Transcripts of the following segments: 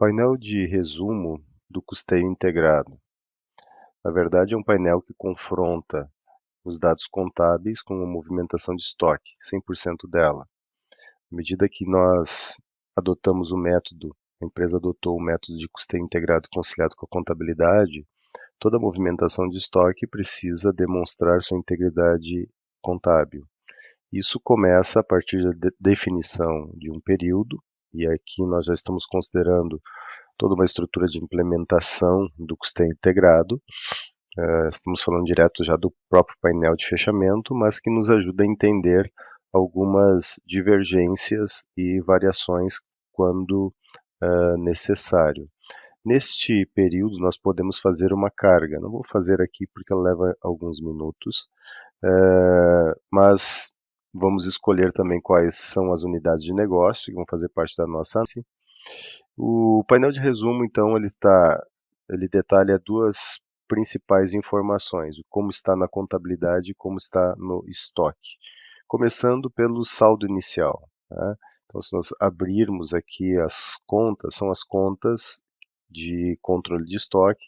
Painel de resumo do custeio integrado. Na verdade, é um painel que confronta os dados contábeis com a movimentação de estoque, 100% dela. À medida que nós adotamos o método, a empresa adotou o método de custeio integrado conciliado com a contabilidade, toda a movimentação de estoque precisa demonstrar sua integridade contábil. Isso começa a partir da definição de um período, e aqui nós já estamos considerando toda uma estrutura de implementação do custeio integrado. Estamos falando direto já do próprio painel de fechamento, mas que nos ajuda a entender algumas divergências e variações quando necessário. Neste período, nós podemos fazer uma carga. Não vou fazer aqui porque ela leva alguns minutos, mas vamos escolher também quais são as unidades de negócio que vão fazer parte da nossa análise. O painel de resumo, então, ele detalha duas principais informações, como está na contabilidade e como está no estoque. Começando pelo saldo inicial, né? Então, se nós abrirmos aqui as contas, são as contas de controle de estoque,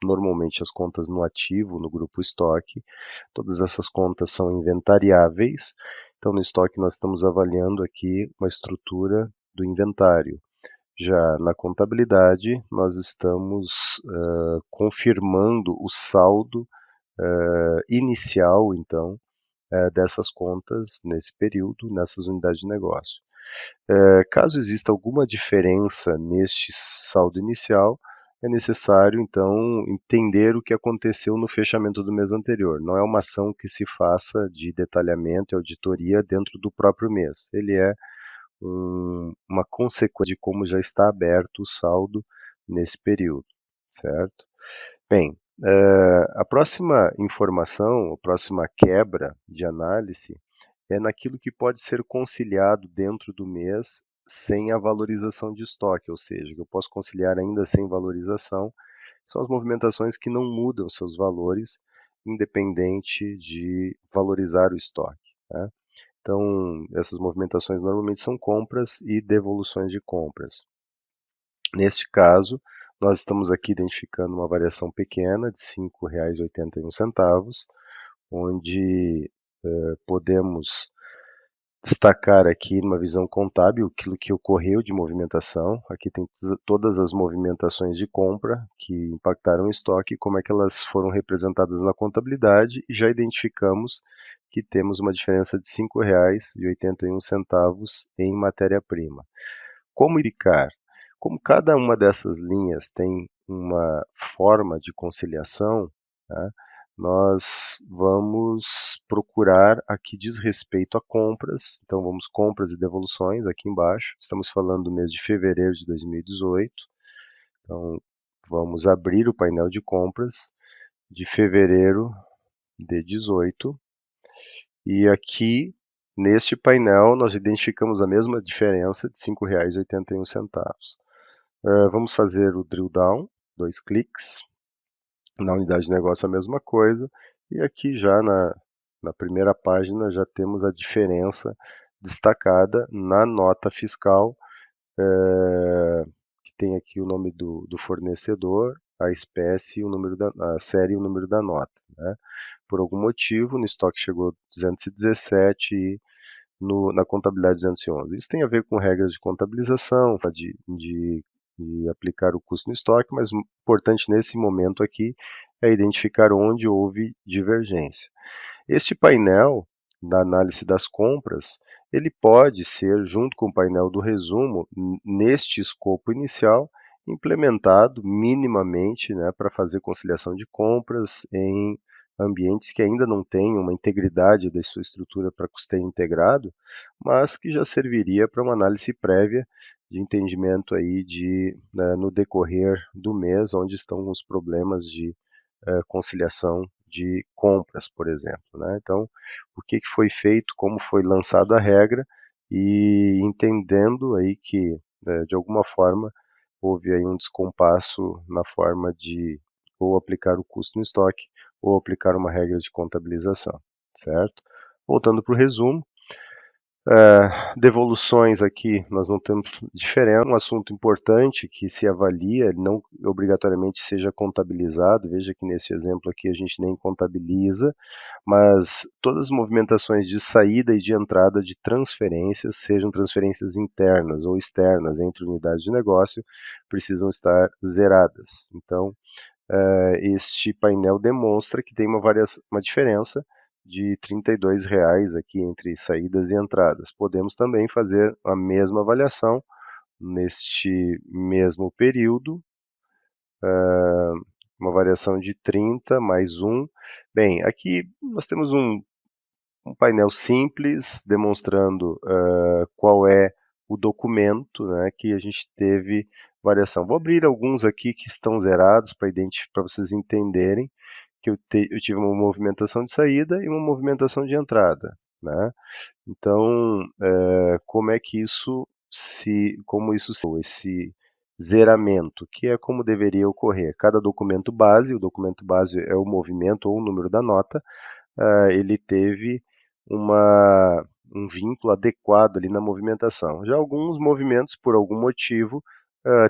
normalmente as contas no ativo, no grupo estoque. Todas essas contas são inventariáveis. Então, no estoque nós estamos avaliando aqui uma estrutura do inventário. Já na contabilidade, nós estamos confirmando o saldo inicial, então, dessas contas nesse período, nessas unidades de negócio. Caso exista alguma diferença neste saldo inicial, é necessário, então, entender o que aconteceu no fechamento do mês anterior. Não é uma ação que se faça de detalhamento e auditoria dentro do próprio mês. Ele é uma consequência de como já está aberto o saldo nesse período, certo? Bem, a próxima informação, a próxima quebra de análise é naquilo que pode ser conciliado dentro do mês sem a valorização de estoque, ou seja, que eu posso conciliar ainda sem valorização, são as movimentações que não mudam seus valores, independente de valorizar o estoque, né? Então, essas movimentações normalmente são compras e devoluções de compras. Neste caso, nós estamos aqui identificando uma variação pequena de R$ 5,81, onde podemos destacar aqui numa visão contábil aquilo que ocorreu de movimentação. Aqui tem todas as movimentações de compra que impactaram o estoque, como é que elas foram representadas na contabilidade, e já identificamos que temos uma diferença de R$ 5,81 em matéria-prima. Como indicar? Como cada uma dessas linhas tem uma forma de conciliação, né, nós vamos procurar a que diz respeito a compras. Então, vamos compras e devoluções aqui embaixo. Estamos falando do mês de fevereiro de 2018. Então, vamos abrir o painel de compras de fevereiro de 18. E aqui, neste painel, nós identificamos a mesma diferença de R$ 5,81. Vamos fazer o drill down, 2 cliques. Na unidade de negócio a mesma coisa. E aqui já na primeira página já temos a diferença destacada na nota fiscal, que tem aqui o nome do fornecedor, a espécie, a série e o número da nota, né? Por algum motivo, no estoque chegou 217 e na contabilidade 211. Isso tem a ver com regras de contabilização, de aplicar o custo no estoque, mas o importante nesse momento aqui é identificar onde houve divergência. Este painel da análise das compras, ele pode ser, junto com o painel do resumo, neste escopo inicial, implementado minimamente, né, para fazer conciliação de compras em ambientes que ainda não têm uma integridade da sua estrutura para custeio integrado, mas que já serviria para uma análise prévia de entendimento aí no decorrer do mês, onde estão os problemas de conciliação de compras, por exemplo, né? Então, o que foi feito, como foi lançada a regra e entendendo aí que, de alguma forma, houve aí um descompasso na forma de ou aplicar o custo no estoque ou aplicar uma regra de contabilização, certo? Voltando para o resumo, Devoluções aqui, nós não temos diferença. Um assunto importante que se avalia, ele não obrigatoriamente seja contabilizado. Veja que nesse exemplo aqui a gente nem contabiliza, mas todas as movimentações de saída e de entrada de transferências, sejam transferências internas ou externas entre unidades de negócio, precisam estar zeradas. Então, este painel demonstra que tem uma diferença de R$ 32 aqui entre saídas e entradas. Podemos também fazer a mesma avaliação neste mesmo período, uma variação de 30 mais 1. Bem, aqui nós temos um painel simples demonstrando qual é o documento, né, que a gente teve variação. Vou abrir alguns aqui que estão zerados para vocês entenderem que eu tive uma movimentação de saída e uma movimentação de entrada, né? Então, como é que como isso esse zeramento, que é como deveria ocorrer. Cada documento base, o documento base é o movimento ou o número da nota, ele teve um vínculo adequado ali na movimentação. Já alguns movimentos, por algum motivo,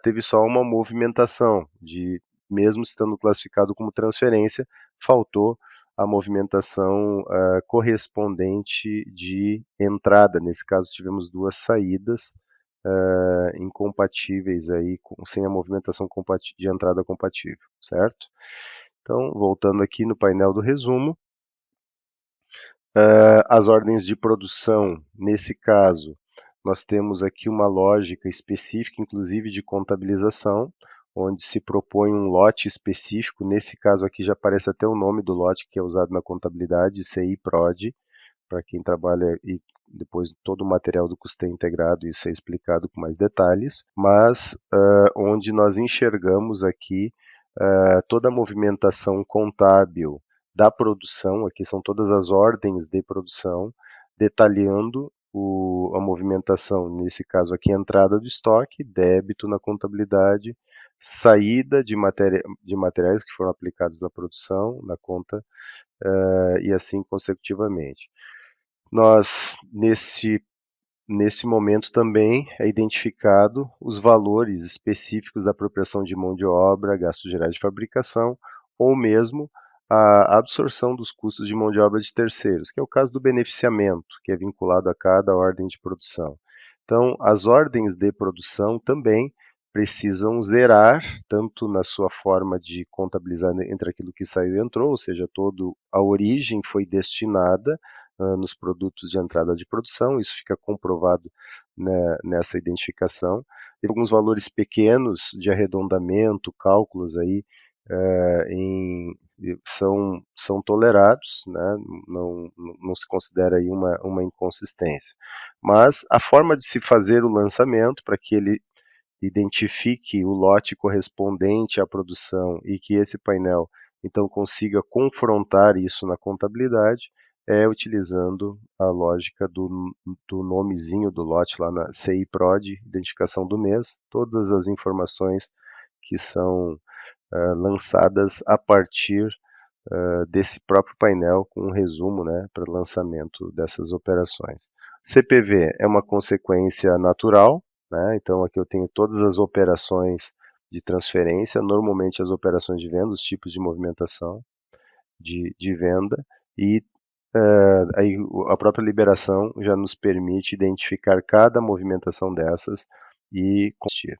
teve só uma movimentação, mesmo estando classificado como transferência, faltou a movimentação correspondente de entrada. Nesse caso, tivemos duas saídas incompatíveis aí, sem a movimentação de entrada compatível, certo? Então, voltando aqui no painel do resumo, as ordens de produção, nesse caso, nós temos aqui uma lógica específica, inclusive de contabilização, onde se propõe um lote específico. Nesse caso aqui já aparece até o nome do lote que é usado na contabilidade, CI-PROD, para quem trabalha e depois todo o material do custeio integrado, isso é explicado com mais detalhes, mas onde nós enxergamos aqui toda a movimentação contábil da produção, aqui são todas as ordens de produção, detalhando a movimentação, nesse caso aqui, entrada do estoque, débito na contabilidade, saída de materiais que foram aplicados na produção, na conta, e assim consecutivamente. Nós, nesse momento também é identificado os valores específicos da apropriação de mão de obra, gastos gerais de fabricação, ou mesmo a absorção dos custos de mão de obra de terceiros, que é o caso do beneficiamento, que é vinculado a cada ordem de produção. Então, as ordens de produção também precisam zerar, tanto na sua forma de contabilizar entre aquilo que saiu e entrou, ou seja, toda a origem foi destinada nos produtos de entrada de produção, isso fica comprovado, né, nessa identificação. Tem alguns valores pequenos de arredondamento, cálculos aí são tolerados, né, não se considera aí uma inconsistência. Mas a forma de se fazer o lançamento para que ele identifique o lote correspondente à produção e que esse painel então consiga confrontar isso na contabilidade é utilizando a lógica do nomezinho do lote lá na CI-PROD, identificação do mês, todas as informações que são lançadas a partir desse próprio painel com um resumo, né, para lançamento dessas operações. CPV é uma consequência natural, né, então aqui eu tenho todas as operações de transferência, normalmente as operações de venda, os tipos de movimentação de venda, e aí a própria liberação já nos permite identificar cada movimentação dessas e consistir.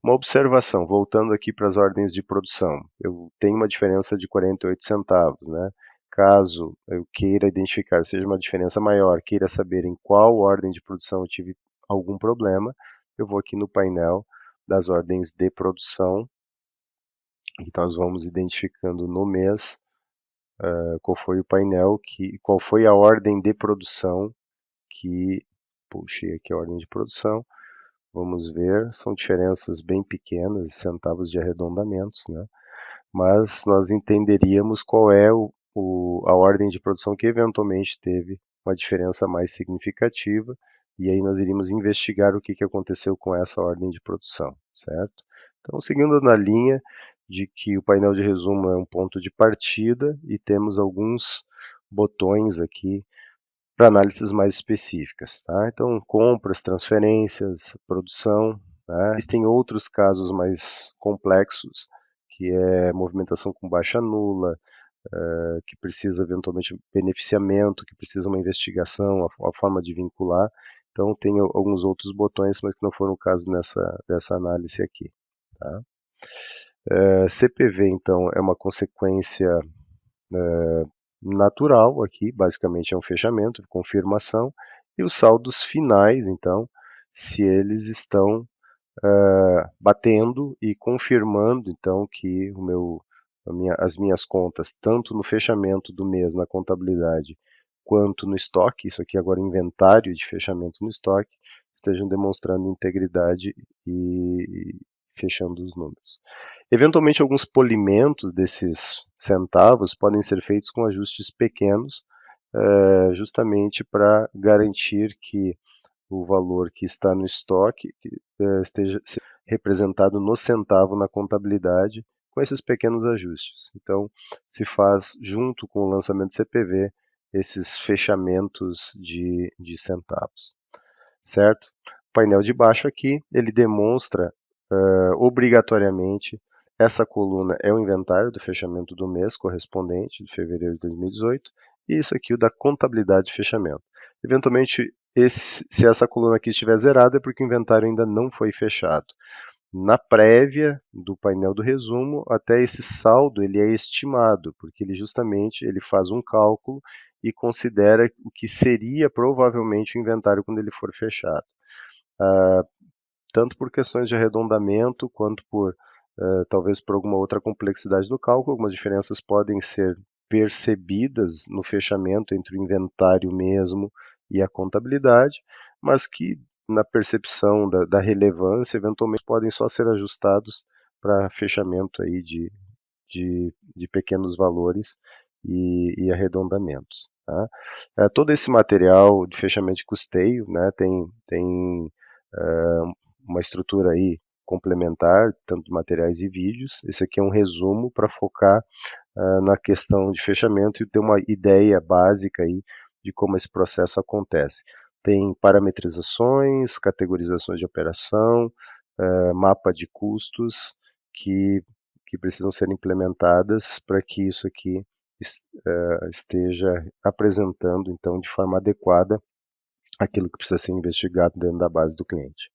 Uma observação, voltando aqui para as ordens de produção, eu tenho uma diferença de 48 centavos, né? Caso eu queira identificar, seja uma diferença maior, queira saber em qual ordem de produção eu tive algum problema, eu vou aqui no painel das ordens de produção e nós vamos identificando no mês qual foi o painel, qual foi a ordem de produção que puxei aqui a ordem de produção. Vamos ver, são diferenças bem pequenas, centavos de arredondamentos, né? Mas nós entenderíamos qual é a ordem de produção que eventualmente teve uma diferença mais significativa, e aí nós iríamos investigar o que aconteceu com essa ordem de produção, certo? Então, seguindo na linha de que o painel de resumo é um ponto de partida e temos alguns botões aqui para análises mais específicas, tá? Então, compras, transferências, produção, tá? Existem outros casos mais complexos, que é movimentação com baixa nula, que precisa eventualmente beneficiamento, que precisa uma investigação, a forma de vincular. Então, tem alguns outros botões, mas que não foram o caso dessa análise aqui, tá? CPV, então, é uma consequência natural aqui, basicamente é um fechamento, confirmação, e os saldos finais, então, se eles estão batendo e confirmando, então, que as minhas contas, tanto no fechamento do mês na contabilidade, quanto no estoque, isso aqui agora é inventário de fechamento no estoque, estejam demonstrando integridade e fechando os números. Eventualmente, alguns polimentos desses centavos podem ser feitos com ajustes pequenos, justamente para garantir que o valor que está no estoque esteja representado no centavo na contabilidade, com esses pequenos ajustes. Então, se faz, junto com o lançamento do CPV, esses fechamentos de centavos, certo? O painel de baixo aqui, ele demonstra obrigatoriamente essa coluna é o inventário do fechamento do mês correspondente, de fevereiro de 2018, e isso aqui o da contabilidade de fechamento. Eventualmente, se essa coluna aqui estiver zerada, é porque o inventário ainda não foi fechado. Na prévia do painel do resumo, até esse saldo ele é estimado, porque ele faz um cálculo e considera o que seria provavelmente o inventário quando ele for fechado. Tanto por questões de arredondamento, quanto talvez por alguma outra complexidade do cálculo, algumas diferenças podem ser percebidas no fechamento entre o inventário mesmo e a contabilidade, mas que na percepção da relevância, eventualmente podem só ser ajustados para fechamento aí de pequenos valores e arredondamentos. Tá? Todo esse material de fechamento de custeio, né, tem uma estrutura aí complementar, tanto de materiais e vídeos. Esse aqui é um resumo para focar na questão de fechamento e ter uma ideia básica aí de como esse processo acontece. Tem parametrizações, categorizações de operação, mapa de custos que precisam ser implementadas para que isso aqui esteja apresentando, então, de forma adequada aquilo que precisa ser investigado dentro da base do cliente.